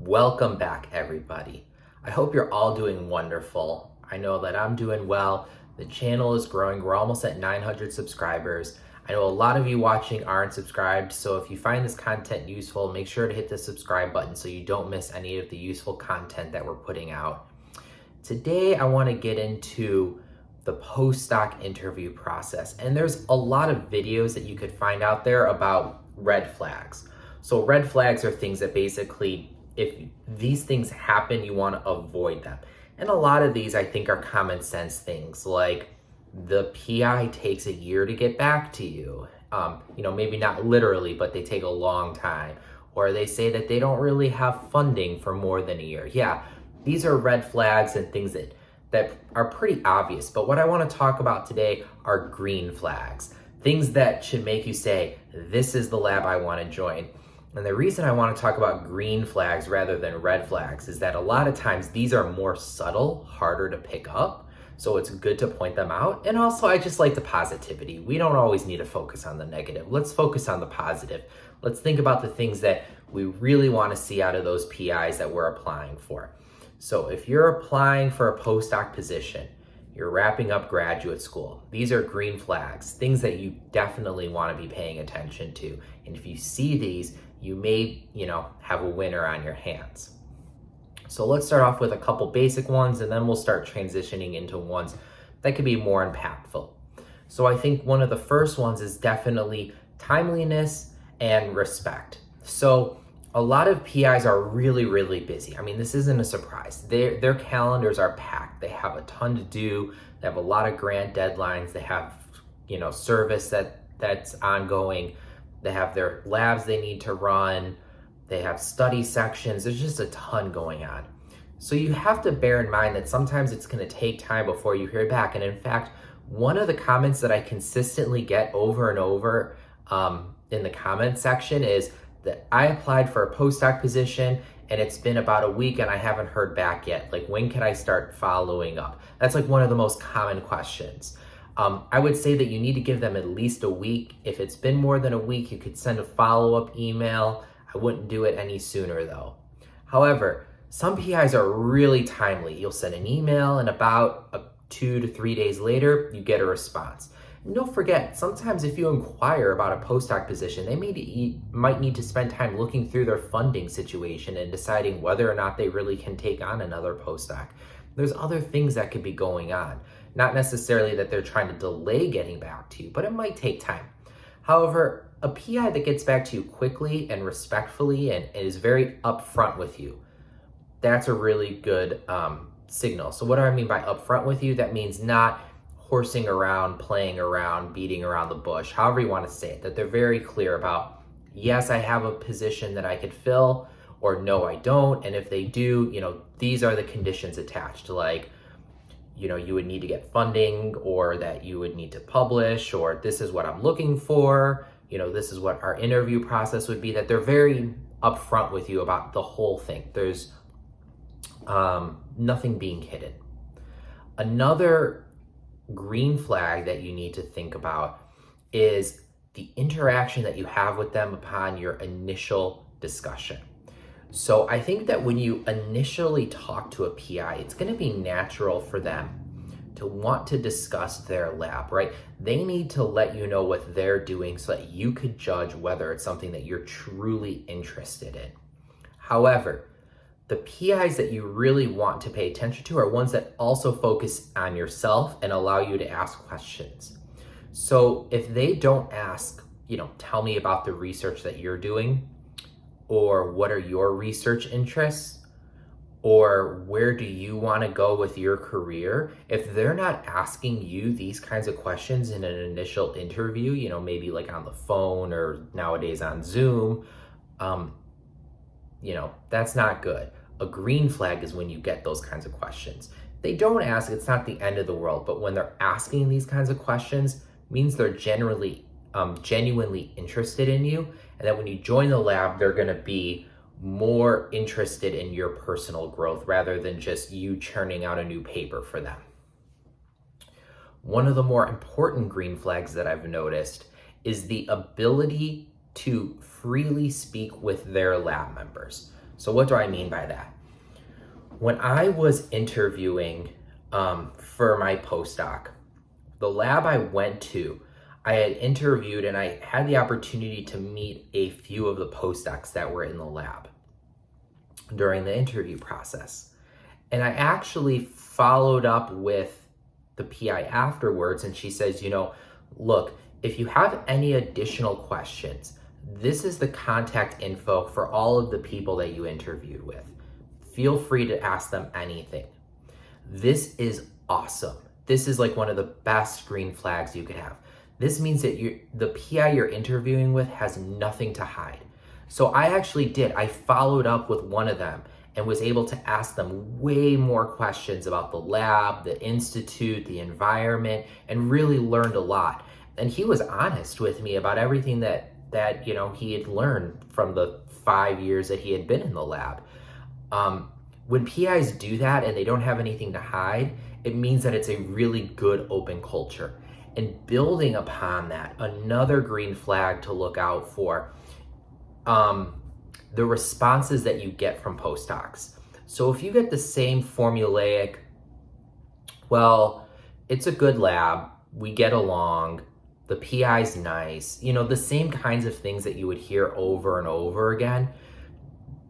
Welcome back, everybody. I hope you're all doing wonderful. I know that I'm doing well. The channel is growing. We're almost at 900 subscribers. I know a lot of you watching aren't subscribed, so if you find this content useful, make sure to hit the subscribe button so you don't miss any of the useful content that we're putting out. Today, I want to get into the postdoc interview process, and there's a lot of videos that you could find out there about red flags. So red flags are things that basically, if these things happen, you want to avoid them. And a lot of these I think are common sense things, like the PI takes a year to get back to you. Maybe not literally, but they take a long time. Or they say that they don't really have funding for more than a year. Yeah, these are red flags and things that are pretty obvious. But what I want to talk about today are green flags. Things that should make you say, this is the lab I want to join. And the reason I want to talk about green flags rather than red flags is that a lot of times these are more subtle, harder to pick up. So it's good to point them out. And also I just like the positivity. We don't always need to focus on the negative. Let's focus on the positive. Let's think about the things that we really want to see out of those PIs that we're applying for. So if you're applying for a postdoc position, you're wrapping up graduate school, these are green flags, things that you definitely want to be paying attention to. And if you see these, you may, have a winner on your hands. So let's start off with a couple basic ones, and then we'll start transitioning into ones that could be more impactful. So I think one of the first ones is definitely timeliness and respect. So a lot of PIs are really, really busy. I mean, this isn't a surprise. Their calendars are packed. They have a ton to do. They have a lot of grant deadlines. They have, service that's ongoing. They have their labs they need to run. They have study sections. There's just a ton going on. So you have to bear in mind that sometimes it's going to take time before you hear back. And in fact, one of the comments that I consistently get over and over in the comment section is that I applied for a postdoc position and it's been about a week and I haven't heard back yet. Like, when can I start following up? That's like one of the most common questions. I would say that you need to give them at least a week. If it's been more than a week, you could send a follow-up email. I wouldn't do it any sooner though. However, some PIs are really timely. You'll send an email and about 2 to 3 days later, you get a response. And don't forget, sometimes if you inquire about a postdoc position, they might need to spend time looking through their funding situation and deciding whether or not they really can take on another postdoc. There's other things that could be going on. Not necessarily that they're trying to delay getting back to you, but it might take time. However, a PI that gets back to you quickly and respectfully and is very upfront with you, that's a really good signal. So what do I mean by upfront with you? That means not horsing around, playing around, beating around the bush, however you want to say it, that they're very clear about, yes, I have a position that I could fill, or no, I don't. And if they do, these are the conditions attached, like, you would need to get funding, or that you would need to publish, or this is what I'm looking for, this is what our interview process would be, that they're very upfront with you about the whole thing. There's nothing being hidden. Another green flag that you need to think about is the interaction that you have with them upon your initial discussion. So I think that when you initially talk to a PI, it's going to be natural for them to want to discuss their lab, right? They need to let you know what they're doing so that you could judge whether it's something that you're truly interested in. However, the PIs that you really want to pay attention to are ones that also focus on yourself and allow you to ask questions. So if they don't ask, tell me about the research that you're doing, or what are your research interests, or where do you want to go with your career, if they're not asking you these kinds of questions in an initial interview, maybe like on the phone or nowadays on Zoom, that's not good. A green flag is when you get those kinds of questions. If they don't ask, it's not the end of the world, but when they're asking these kinds of questions, means they're genuinely interested in you, and that when you join the lab, they're going to be more interested in your personal growth rather than just you churning out a new paper for them. One of the more important green flags that I've noticed is the ability to freely speak with their lab members. So what do I mean by that? When I was interviewing for my postdoc, the lab I went to, I had interviewed and I had the opportunity to meet a few of the postdocs that were in the lab during the interview process. And I actually followed up with the PI afterwards, and she says, look, if you have any additional questions, this is the contact info for all of the people that you interviewed with. Feel free to ask them anything. This is awesome. This is like one of the best green flags you could have. This means that the PI you're interviewing with has nothing to hide. So I actually did. I followed up with one of them and was able to ask them way more questions about the lab, the institute, the environment, and really learned a lot. And he was honest with me about everything that he had learned from the 5 years that he had been in the lab. When PIs do that and they don't have anything to hide, it means that it's a really good open culture. And building upon that, another green flag to look out for, the responses that you get from postdocs. So if you get the same formulaic, well, it's a good lab, we get along, the PI's nice, the same kinds of things that you would hear over and over again,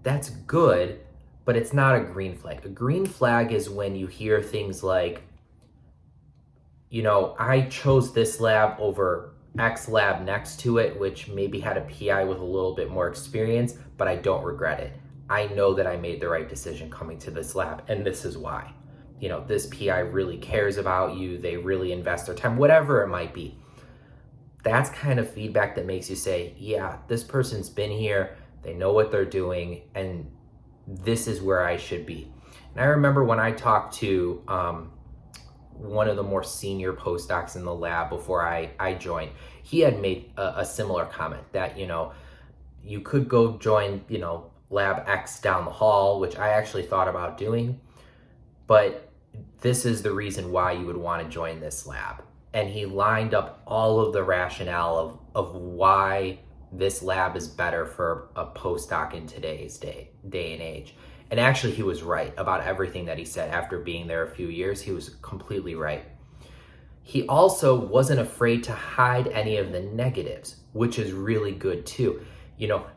that's good, but it's not a green flag. A green flag is when you hear things like, I chose this lab over X lab next to it, which maybe had a PI with a little bit more experience, but I don't regret it. I know that I made the right decision coming to this lab, and this is why. This PI really cares about you, they really invest their time, whatever it might be. That's kind of feedback that makes you say, yeah, this person's been here, they know what they're doing, and this is where I should be. And I remember when I talked to one of the more senior postdocs in the lab before I joined, he had made a similar comment that, you could go join, lab X down the hall, which I actually thought about doing, but this is the reason why you would want to join this lab. And he lined up all of the rationale of why this lab is better for a postdoc in today's day and age. And actually, he was right about everything that he said. After being there a few years, he was completely right. He also wasn't afraid to hide any of the negatives, which is really good too.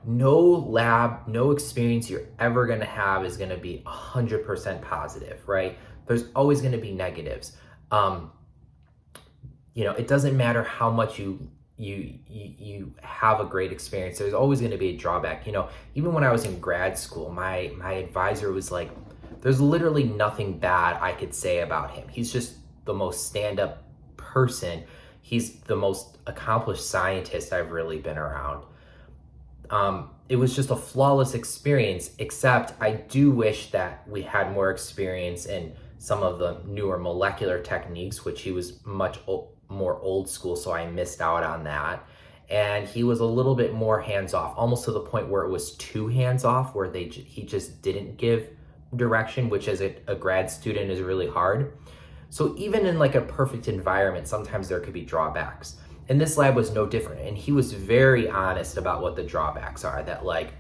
No lab, no experience you're ever going to have is going to be 100% positive, right? There's always going to be negatives. It doesn't matter how much you have a great experience, there's always going to be a drawback. Even when I was in grad school, my advisor was like, there's literally nothing bad I could say about him. He's just the most stand-up person. He's the most accomplished scientist I've really been around. It was just a flawless experience, except I do wish that we had more experience in some of the newer molecular techniques, which he was much more old school, so I missed out on that. And he was a little bit more hands-off, almost to the point where it was too hands-off, where he just didn't give direction, which as a grad student is really hard. So even in like a perfect environment, sometimes there could be drawbacks. And this lab was no different. And he was very honest about what the drawbacks are, that like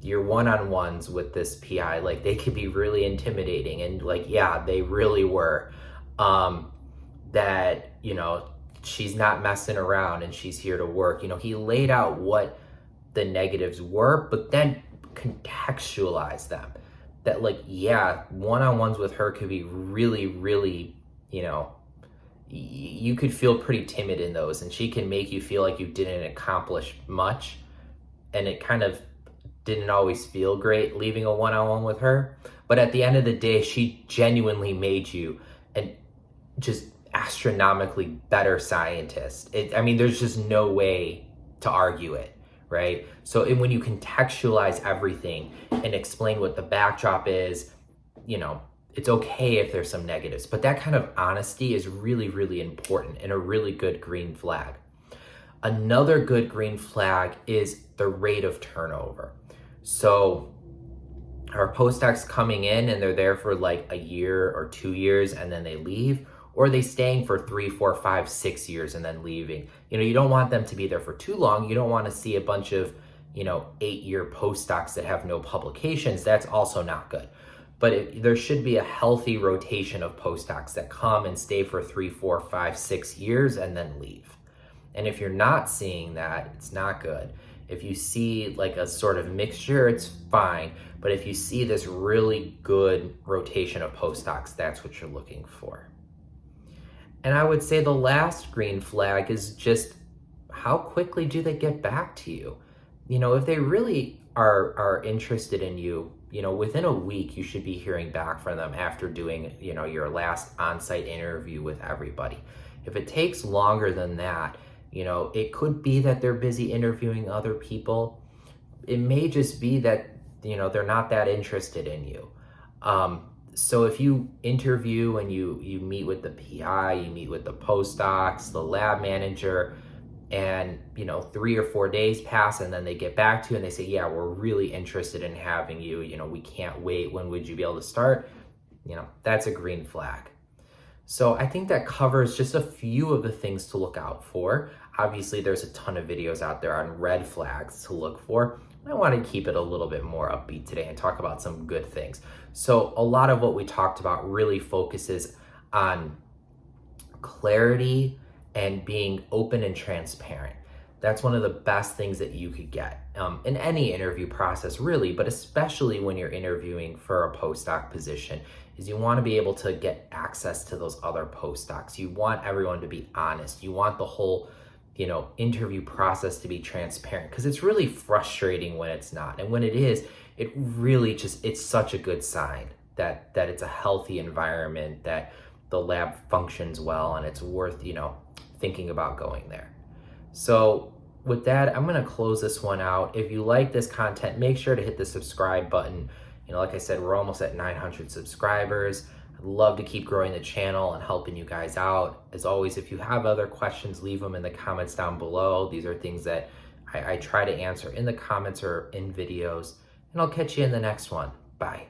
your one-on-ones with this PI, like they could be really intimidating. And like, yeah, they really were. That, she's not messing around and she's here to work. He laid out what the negatives were, but then contextualized them. That like, yeah, one-on-ones with her could be really, really, you could feel pretty timid in those, and she can make you feel like you didn't accomplish much, and it kind of didn't always feel great leaving a one-on-one with her. But at the end of the day, she genuinely made you an just astronomically better scientist. There's just no way to argue it, right? So when you contextualize everything and explain what the backdrop is, it's okay if there's some negatives, but that kind of honesty is really, really important and a really good green flag. Another good green flag is the rate of turnover. So our postdocs coming in and they're there for like a year or 2 years and then they leave, or are they staying for 3, 4, 5, 6 years and then leaving? You don't want them to be there for too long. You don't want to see a bunch of, 8-year postdocs that have no publications, that's also not good. But there should be a healthy rotation of postdocs that come and stay for 3, 4, 5, 6 years and then leave. And if you're not seeing that, it's not good. If you see like a sort of mixture, it's fine. But if you see this really good rotation of postdocs, that's what you're looking for. And I would say the last green flag is just how quickly do they get back to you? If they really are interested in you, within a week, you should be hearing back from them after doing, your last on-site interview with everybody. If it takes longer than that, it could be that they're busy interviewing other people. It may just be that, they're not that interested in you. So if you interview and you meet with the PI, you meet with the postdocs, the lab manager, and 3 or 4 days pass and then they get back to you and they say, yeah, we're really interested in having you, we can't wait, when would you be able to start? That's a green flag. So I think that covers just a few of the things to look out for. Obviously, there's a ton of videos out there on red flags to look for. I want to keep it a little bit more upbeat today and talk about some good things. So a lot of what we talked about really focuses on clarity and being open and transparent. That's one of the best things that you could get in any interview process, really, but especially when you're interviewing for a postdoc position, is you want to be able to get access to those other postdocs. You want everyone to be honest. You want the whole, interview process to be transparent, because it's really frustrating when it's not. And when it is, it really it's such a good sign that it's a healthy environment, that the lab functions well, and it's worth, thinking about going there. So with that, I'm going to close this one out. If you like this content, make sure to hit the subscribe button. Like I said, we're almost at 900 subscribers. I'd love to keep growing the channel and helping you guys out. As always, if you have other questions, leave them in the comments down below. These are things that I try to answer in the comments or in videos. And I'll catch you in the next one. Bye.